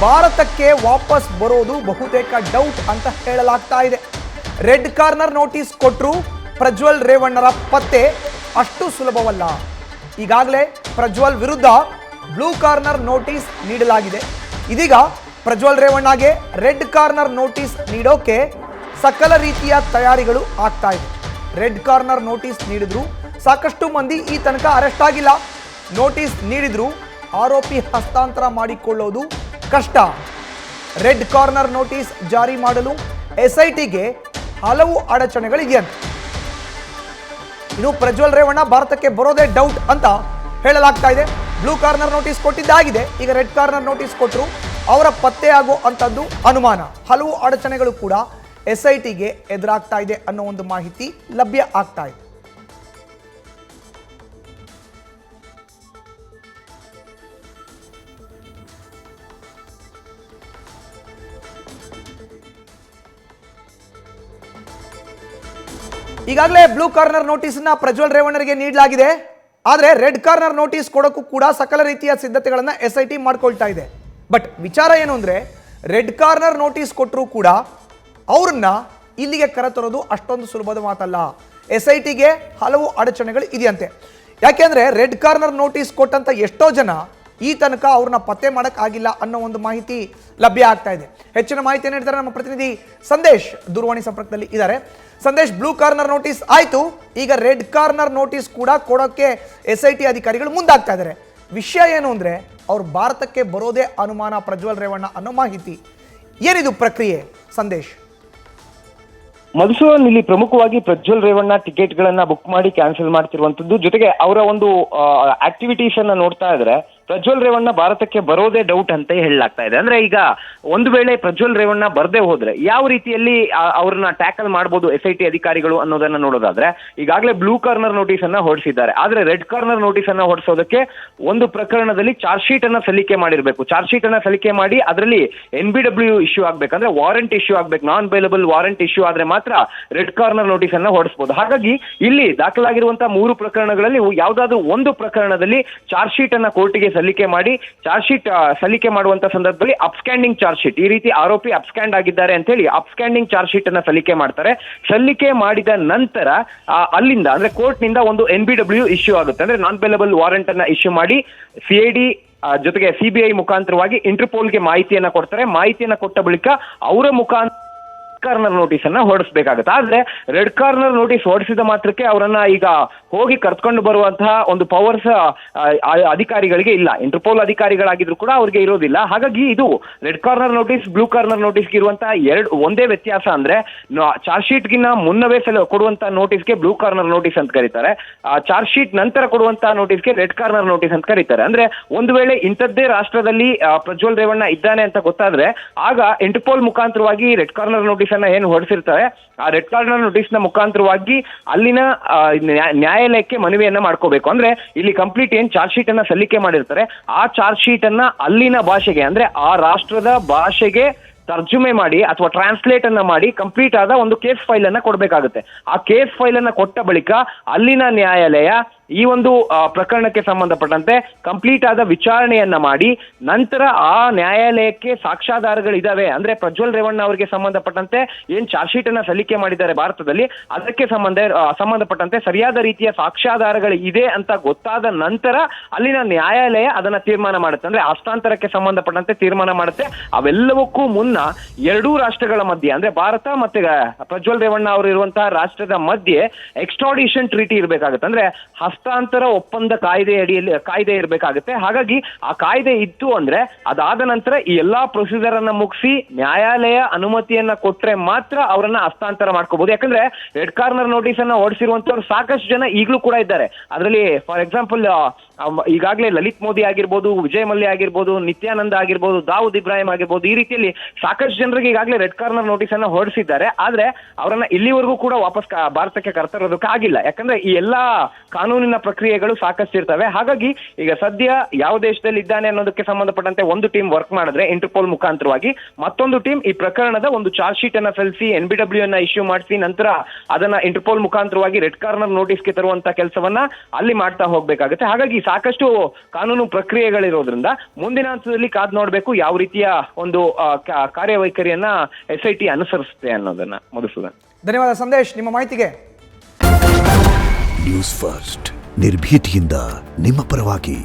ಭಾರತಕ್ಕೆ ವಾಪಸ್ ಬರೋದು ಬಹುತೇಕ ಡೌಟ್ ಅಂತ ಹೇಳಲಾಗ್ತಾ ಇದೆ. ರೆಡ್ ಕಾರ್ನರ್ ನೋಟಿಸ್ ಕೊಟ್ಟರು ಪ್ರಜ್ವಲ್ ರೇವಣ್ಣರ ಪತ್ತೆ ಅಷ್ಟು ಸುಲಭವಲ್ಲ. ಈಗಾಗಲೇ ಪ್ರಜ್ವಲ್ ವಿರುದ್ಧ ಬ್ಲೂ ಕಾರ್ನರ್ ನೋಟಿಸ್ ನೀಡಲಾಗಿದೆ. ಇದೀಗ ಪ್ರಜ್ವಲ್ ರೇವಣ್ಣಗೆ ರೆಡ್ ಕಾರ್ನರ್ ನೋಟಿಸ್ ನೀಡೋಕೆ ಸಕಲ ರೀತಿಯ ತಯಾರಿಗಳು ಆಗ್ತಾ ಇದೆ. ರೆಡ್ ಕಾರ್ನರ್ ನೋಟಿಸ್ ನೀಡಿದ್ರು ಸಾಕಷ್ಟು ಮಂದಿ ಈ ತನಕ ಅರೆಸ್ಟ್ ಆಗಿಲ್ಲ. ನೋಟಿಸ್ ನೀಡಿದ್ರು ಆರೋಪಿ ಹಸ್ತಾಂತರ ಮಾಡಿಕೊಳ್ಳೋದು ಕಷ್ಟ. ರೆಡ್ ಕಾರ್ನರ್ ನೋಟಿಸ್ ಜಾರಿ ಮಾಡಲು ಎಸ್ಐಟಿಗೆ ಹಲವು ಅಡಚಣೆಗಳಿದೆಯಂತೆ. ಇನ್ನು ಪ್ರಜ್ವಲ್ ರೇವಣ್ಣ ಭಾರತಕ್ಕೆ ಬರೋದೇ ಡೌಟ್ ಅಂತ ಹೇಳಲಾಗ್ತಾ ಇದೆ. ಬ್ಲೂ ಕಾರ್ನರ್ ನೋಟಿಸ್ ಕೊಟ್ಟಿದ್ದಾಗಿದೆ, ಈಗ ರೆಡ್ ಕಾರ್ನರ್ ನೋಟಿಸ್ ಕೊಟ್ಟರು ಅವರ ಪತ್ತೆ ಆಗೋ ಅಂತದ್ದು ಅನುಮಾನ. ಹಲವು ಅಡಚಣೆಗಳು ಕೂಡ ಎಸ್ಐಟಿಗೆ ಎದುರಾಗ್ತಾ ಇದೆ ಅನ್ನೋ ಒಂದು ಮಾಹಿತಿ ಲಭ್ಯ ಆಗ್ತಾ ಇದೆ. ಈಗಾಗಲೇ ಬ್ಲೂ ಕಾರ್ನರ್ ನೋಟಿಸ್ ನ ಪ್ರಜ್ವಲ್ ರೇವಣ್ಣರಿಗೆ ನೀಡಲಾಗಿದೆ. ಆದರೆ ರೆಡ್ ಕಾರ್ನರ್ ನೋಟಿಸ್ ಕೊಡೋಕ್ಕೂ ಕೂಡ ಸಕಲ ರೀತಿಯ ಸಿದ್ಧತೆಗಳನ್ನ ಎಸ್ಐಟಿ ಮಾಡ್ಕೊಳ್ತಾ ಇದೆ. ಬಟ್ ವಿಚಾರ ಏನು ಅಂದ್ರೆ, ರೆಡ್ ಕಾರ್ನರ್ ನೋಟಿಸ್ ಕೊಟ್ಟರೂ ಕೂಡ ಅವ್ರನ್ನ ಇಲ್ಲಿಗೆ ಕರೆತರೋದು ಅಷ್ಟೊಂದು ಸುಲಭದ ಮಾತಲ್ಲ. ಎಸ್ಐಟಿಗೆ ಹಲವು ಅಡಚಣೆಗಳು ಇದೆಯಂತೆ. ಯಾಕೆಂದ್ರೆ ರೆಡ್ ಕಾರ್ನರ್ ನೋಟಿಸ್ ಕೊಟ್ಟಂತ ಎಷ್ಟೋ ಜನ ಈ ತನಕ ಅವ್ರನ್ನ ಪತ್ತೆ ಮಾಡಕ್ ಆಗಿಲ್ಲ ಅನ್ನೋ ಒಂದು ಮಾಹಿತಿ ಲಭ್ಯ ಆಗ್ತಾ ಇದೆ. ಹೆಚ್ಚಿನ ಮಾಹಿತಿ ನೀಡ್ತಾರೆ ನಮ್ಮ ಪ್ರತಿನಿಧಿ ಸಂದೇಶ್ ದೂರವಾಣಿ ಸಂಪರ್ಕದಲ್ಲಿ ಇದ್ದಾರೆ. ಸಂದೇಶ್, ಬ್ಲೂ ಕಾರ್ನರ್ ನೋಟಿಸ್ ಆಯ್ತು, ಈಗ ರೆಡ್ ಕಾರ್ನರ್ ನೋಟಿಸ್ ಕೂಡ ಕೊಡೋಕೆ ಎಸ್ಐಟಿ ಅಧಿಕಾರಿಗಳು ಮುಂದಾಗ್ತಾ ಇದ್ದಾರೆ. ವಿಷಯ ಏನು ಅಂದ್ರೆ, ಅವ್ರು ಭಾರತಕ್ಕೆ ಬರೋದೇ ಅನುಮಾನ ಪ್ರಜ್ವಲ್ ರೇವಣ್ಣ ಅನ್ನೋ ಮಾಹಿತಿ. ಏನಿದು ಪ್ರಕ್ರಿಯೆ ಸಂದೇಶ್? ಮಧುಸೂದನ್, ಇಲ್ಲಿ ಪ್ರಮುಖವಾಗಿ ಪ್ರಜ್ವಲ್ ರೇವಣ್ಣ ಟಿಕೆಟ್ ಗಳನ್ನ ಬುಕ್ ಮಾಡಿ ಕ್ಯಾನ್ಸಲ್ ಮಾಡ್ತಿರುವಂತದ್ದು, ಜೊತೆಗೆ ಅವರ ಒಂದು ಆಕ್ಟಿವಿಟೀಸ್ ಅನ್ನ ನೋಡ್ತಾ ಇದ್ರೆ ಪ್ರಜ್ವಲ್ ರೇವಣ್ಣ ಭಾರತಕ್ಕೆ ಬರೋದೇ ಡೌಟ್ ಅಂತ ಹೇಳಲಾಗ್ತಾ ಇದೆ. ಅಂದ್ರೆ ಈಗ ಒಂದು ವೇಳೆ ಪ್ರಜ್ವಲ್ ರೇವಣ್ಣ ಬರ್ದೇ ಹೋದ್ರೆ ಯಾವ ರೀತಿಯಲ್ಲಿ ಅವ್ರನ್ನ ಟ್ಯಾಕಲ್ ಮಾಡಬಹುದು ಎಸ್ಐಟಿ ಅಧಿಕಾರಿಗಳು ಅನ್ನೋದನ್ನ ನೋಡೋದಾದ್ರೆ, ಈಗಾಗಲೇ ಬ್ಲೂ ಕಾರ್ನರ್ ನೋಟಿಸ್ ಅನ್ನ ಹೊರಡಿಸಿದ್ದಾರೆ. ಆದ್ರೆ ರೆಡ್ ಕಾರ್ನರ್ ನೋಟಿಸ್ ಅನ್ನ ಹೊರಡಿಸೋದಕ್ಕೆ ಒಂದು ಪ್ರಕರಣದಲ್ಲಿ ಚಾರ್ಜ್ ಶೀಟ್ ಅನ್ನ ಸಲ್ಲಿಕೆ ಮಾಡಿರಬೇಕು. ಚಾರ್ಜ್ ಶೀಟ್ ಅನ್ನ ಸಲ್ಲಿಕೆ ಮಾಡಿ ಅದರಲ್ಲಿ NBW ಇಶ್ಯೂ ಆಗ್ಬೇಕಂದ್ರೆ ವಾರೆಂಟ್ ಇಶ್ಯೂ ಆಗ್ಬೇಕು. ನಾನ್ ಬೇಲಬಲ್ ವಾರೆಂಟ್ ಇಶ್ಯೂ ಆದ್ರೆ ಮಾತ್ರ ರೆಡ್ ಕಾರ್ನರ್ ನೋಟಿಸ್ ಅನ್ನ ಹೊರಡಿಸಬಹುದು. ಹಾಗಾಗಿ ಇಲ್ಲಿ ದಾಖಲಾಗಿರುವಂತಹ 3 ಪ್ರಕರಣಗಳಲ್ಲಿ ಯಾವ್ದಾದ್ರು ಒಂದು ಪ್ರಕರಣದಲ್ಲಿ ಚಾರ್ಜ್ ಶೀಟ್ ಅನ್ನ ಕೋರ್ಟಿಗೆ ಸಲ್ಲಿಕೆ ಮಾಡಿ, ಚಾರ್ಜ್ ಶೀಟ್ ಸಲ್ಲಿಕೆ ಮಾಡುವಂತ ಸಂದರ್ಭದಲ್ಲಿ ಅಪ್ಸ್ಟ್ಯಾಂಡಿಂಗ್ ಚಾರ್ಜ್ ಶೀಟ್, ಈ ರೀತಿ ಆರೋಪಿ ಅಪ್ಸ್ಟ್ಯಾಂಡ್ ಆಗಿದ್ದಾರೆ ಅಂತ ಹೇಳಿ ಅಪ್ಸ್ಟ್ಯಾಂಡಿಂಗ್ ಚಾರ್ಜ್ ಶೀಟ್ ಅನ್ನ ಸಲ್ಲಿಕೆ ಮಾಡ್ತಾರೆ. ಸಲ್ಲಿಕೆ ಮಾಡಿದ ನಂತರ ಅಲ್ಲಿಂದ ಅಂದ್ರೆ ಕೋರ್ಟ್ ನಿಂದ ಒಂದು NBW ಇಶ್ಯೂ ಆಗುತ್ತೆ. ಅಂದ್ರೆ ನಾನ್ ಬೇಲಬಲ್ ವಾರೆಂಟ್ ಅನ್ನ ಇಶ್ಯೂ ಮಾಡಿ CID ಜೊತೆಗೆ CBI ಮುಖಾಂತರವಾಗಿ ಇಂಟರ್ಪೋಲ್ಗೆ ಮಾಹಿತಿಯನ್ನ ಕೊಡ್ತಾರೆ. ಮಾಹಿತಿಯನ್ನ ಕೊಟ್ಟ ಬಳಿಕ ಅವರ ಮುಖಾಂತರ ಕಾರ್ನರ್ ನೋಟಿಸ್ ಅನ್ನ ಹೊರಡಿಸಬೇಕಾಗುತ್ತೆ. ಆದ್ರೆ ರೆಡ್ ಕಾರ್ನರ್ ನೋಟಿಸ್ ಹೊರಡಿಸಿದ ಮಾತ್ರಕ್ಕೆ ಅವರನ್ನ ಈಗ ಹೋಗಿ ಕರ್ಕೊಂಡು ಬರುವಂತಹ ಒಂದು ಪವರ್ಸ್ ಅಧಿಕಾರಿಗಳಿಗೆ ಇಲ್ಲ. ಇಂಟರ್ಪೋಲ್ ಅಧಿಕಾರಿಗಳಾಗಿದ್ರು ಕೂಡ ಅವ್ರಿಗೆ ಇರೋದಿಲ್ಲ. ಹಾಗಾಗಿ ಇದು red corner notice blue corner ನೋಟಿಸ್ಗೆ ಇರುವಂತಹ ಒಂದೇ ವ್ಯತ್ಯಾಸ ಅಂದ್ರೆ, ಚಾರ್ಜ್ ಶೀಟ್ ಗಿನ್ನ ಮುನ್ನವೇ ಕೊಡುವಂತಹ ನೋಟಿಸ್ಗೆ ಬ್ಲೂ ಕಾರ್ನರ್ ನೋಟಿಸ್ ಅಂತ ಕರೀತಾರೆ, ಚಾರ್ಜ್ ಶೀಟ್ ನಂತರ ಕೊಡುವಂತಹ ನೋಟಿಸ್ಗೆ ರೆಡ್ ಕಾರ್ನರ್ ನೋಟಿಸ್ ಅಂತ ಕರೀತಾರೆ. ಅಂದ್ರೆ ಒಂದು ವೇಳೆ ಇಂಥದ್ದೇ ರಾಷ್ಟ್ರದಲ್ಲಿ ಪ್ರಜ್ವಲ್ ರೇವಣ್ಣ ಇದ್ದಾನೆ ಅಂತ ಗೊತ್ತಾದ್ರೆ ಆಗ ಇಂಟರ್ಪೋಲ್ ಮುಖಾಂತರವಾಗಿ ರೆಡ್ ಕಾರ್ನರ್ ನೋಟಿಸ್ ಏನು ಹೊರಡಿಸಿರ್ತಾರೆ, ಆ ರೆಡ್ ಕಾರ್ನರ್ ನೋಟಿಸ್ ನ ಮುಖಾಂತರವಾಗಿ ಅಲ್ಲಿನ ನ್ಯಾಯಾಲಯಕ್ಕೆ ಮನವಿಯನ್ನ ಮಾಡ್ಕೋಬೇಕು. ಅಂದ್ರೆ ಇಲ್ಲಿ ಕಂಪ್ಲೀಟ್ ಏನ್ ಚಾರ್ಜ್ ಶೀಟ್ ಅನ್ನ ಸಲ್ಲಿಕೆ ಮಾಡಿರ್ತಾರೆ, ಆ ಚಾರ್ಜ್ ಶೀಟ್ ಅನ್ನ ಅಲ್ಲಿನ ಭಾಷೆಗೆ ಅಂದ್ರೆ ಆ ರಾಷ್ಟ್ರದ ಭಾಷೆಗೆ ತರ್ಜುಮೆ ಮಾಡಿ ಅಥವಾ ಟ್ರಾನ್ಸ್ಲೇಟ್ ಅನ್ನ ಮಾಡಿ ಕಂಪ್ಲೀಟ್ ಆದ ಒಂದು ಕೇಸ್ ಫೈಲ್ ಅನ್ನ ಕೊಡ್ಬೇಕಾಗುತ್ತೆ. ಆ ಕೇಸ್ ಫೈಲ್ ಅನ್ನ ಕೊಟ್ಟ ಬಳಿಕ ಅಲ್ಲಿನ ನ್ಯಾಯಾಲಯ ಈ ಒಂದು ಪ್ರಕರಣಕ್ಕೆ ಸಂಬಂಧಪಟ್ಟಂತೆ ಕಂಪ್ಲೀಟ್ ಆದ ವಿಚಾರಣೆಯನ್ನ ಮಾಡಿ ನಂತರ ಆ ನ್ಯಾಯಾಲಯಕ್ಕೆ ಸಾಕ್ಷ್ಯಾಧಾರಗಳಿದಾವೆ ಅಂದ್ರೆ ಪ್ರಜ್ವಲ್ ರೇವಣ್ಣ ಅವರಿಗೆ ಸಂಬಂಧಪಟ್ಟಂತೆ ಏನ್ ಚಾರ್ಜ್ ಶೀಟ್ ಅನ್ನ ಸಲ್ಲಿಕೆ ಮಾಡಿದ್ದಾರೆ ಭಾರತದಲ್ಲಿ, ಅದಕ್ಕೆ ಸಂಬಂಧಪಟ್ಟಂತೆ ಸರಿಯಾದ ರೀತಿಯ ಸಾಕ್ಷ್ಯಾಧಾರಗಳು ಇದೆ ಅಂತ ಗೊತ್ತಾದ ನಂತರ ಅಲ್ಲಿನ ನ್ಯಾಯಾಲಯ ಅದನ್ನ ತೀರ್ಮಾನ ಮಾಡುತ್ತೆ. ಅಂದ್ರೆ ಹಸ್ತಾಂತರಕ್ಕೆ ಸಂಬಂಧಪಟ್ಟಂತೆ ತೀರ್ಮಾನ ಮಾಡುತ್ತೆ. ಅವೆಲ್ಲವಕ್ಕೂ ಮುನ್ನ ಎರಡೂ ರಾಷ್ಟ್ರಗಳ ಮಧ್ಯೆ ಅಂದ್ರೆ ಭಾರತ ಮತ್ತೆ ಪ್ರಜ್ವಲ್ ರೇವಣ್ಣ ಅವರು ಇರುವಂತಹ ರಾಷ್ಟ್ರದ ಮಧ್ಯೆ ಎಕ್ಸ್ಟ್ರಾಡಿಷನ್ ಟ್ರೀಟಿ ಇರಬೇಕಾಗುತ್ತೆ. ಅಂದ್ರೆ ಹಸ್ತಾಂತರ ಒಪ್ಪಂದ ಕಾಯ್ದೆ ಇರಬೇಕಾಗುತ್ತೆ. ಹಾಗಾಗಿ ಆ ಕಾಯ್ದೆ ಇತ್ತು ಅಂದ್ರೆ ಅದಾದ ನಂತರ ಈ ಎಲ್ಲಾ ಪ್ರೊಸೀಜರ್ ಅನ್ನ ಮುಗಿಸಿ ನ್ಯಾಯಾಲಯ ಅನುಮತಿಯನ್ನ ಕೊಟ್ರೆ ಮಾತ್ರ ಅವರನ್ನ ಹಸ್ತಾಂತರ ಮಾಡ್ಕೋಬಹುದು. ಯಾಕಂದ್ರೆ ರೆಡ್ ಕಾರ್ನರ್ ನೋಟಿಸ್ ಅನ್ನ ಹೊರಡಿಸಿರುವಂತವ್ರು ಸಾಕಷ್ಟು ಜನ ಈಗಲೂ ಕೂಡ ಇದ್ದಾರೆ. ಅದರಲ್ಲಿ ಫಾರ್ ಎಕ್ಸಾಂಪಲ್ ಈಗಾಗಲೇ ಲಲಿತ್ ಮೋದಿ ಆಗಿರ್ಬೋದು, ವಿಜಯ್ ಮಲ್ಯ ಆಗಿರ್ಬೋದು, ನಿತ್ಯಾನಂದ ಆಗಿರ್ಬೋದು, ದಾವೂದ್ ಇಬ್ರಾಹಿಂ ಆಗಿರ್ಬೋದು, ಈ ರೀತಿಯಲ್ಲಿ ಸಾಕಷ್ಟು ಜನರಿಗೆ ಈಗಾಗಲೇ ರೆಡ್ ಕಾರ್ನರ್ ನೋಟಿಸ್ ಅನ್ನ ಹೊರಡಿಸಿದ್ದಾರೆ. ಆದ್ರೆ ಅವರನ್ನ ಇಲ್ಲಿವರೆಗೂ ಕೂಡ ವಾಪಸ್ ಭಾರತಕ್ಕೆ ಕರ್ತರೋದಕ್ಕೆ ಆಗಿಲ್ಲ. ಯಾಕಂದ್ರೆ ಈ ಎಲ್ಲಾ ಕಾನೂನಿನ ಪ್ರಕ್ರಿಯೆಗಳು ಸಾಕಷ್ಟು ಇರ್ತವೆ. ಹಾಗಾಗಿ ಈಗ ಸದ್ಯ ಯಾವ ದೇಶದಲ್ಲಿ ಇದ್ದಾನೆ ಅನ್ನೋದಕ್ಕೆ ಸಂಬಂಧಪಟ್ಟಂತೆ ಒಂದು ಟೀಮ್ ವರ್ಕ್ ಮಾಡಿದ್ರೆ ಇಂಟರ್ಪೋಲ್ ಮುಖಾಂತರವಾಗಿ, ಮತ್ತೊಂದು ಟೀಮ್ ಈ ಪ್ರಕರಣದ ಒಂದು ಚಾರ್ಜ್ ಶೀಟ್ ಅನ್ನ ಸಲ್ಲಿಸಿ NBW ಅನ್ನ ಇಶ್ಯೂ ಮಾಡಿಸಿ ನಂತರ ಅದನ್ನ ಇಂಟರ್ಪೋಲ್ ಮುಖಾಂತರವಾಗಿ ರೆಡ್ ಕಾರ್ನರ್ ನೋಟಿಸ್ಗೆ ತರುವಂತ ಕೆಲಸವನ್ನ ಅಲ್ಲಿ ಮಾಡ್ತಾ ಹೋಗ್ಬೇಕಾಗುತ್ತೆ. ಹಾಗಾಗಿ ಸಾಕಷ್ಟು ಕಾನೂನು ಪ್ರಕ್ರಿಯೆಗಳಿರೋದ್ರಿಂದ ಮುಂದಿನ ಹಂತದಲ್ಲಿ ಕಾದ್ ನೋಡ್ಬೇಕು ಯಾವ ರೀತಿಯ ಒಂದು ಕಾರ್ಯವೈಖರಿಯನ್ನ SIT ಅನುಸರಿಸುತ್ತೆ ಅನ್ನೋದನ್ನ. ಮಧುಸೂದನ್, ಧನ್ಯವಾದ ಸಂದೇಶ್ ನಿಮ್ಮ ಮಾಹಿತಿಗೆ. ನ್ಯೂಸ್ ಫಸ್ಟ್ ನಿರ್ಭೀತಿಯಿಂದ ನಿಮ್ಮ ಪರವಾಗಿ.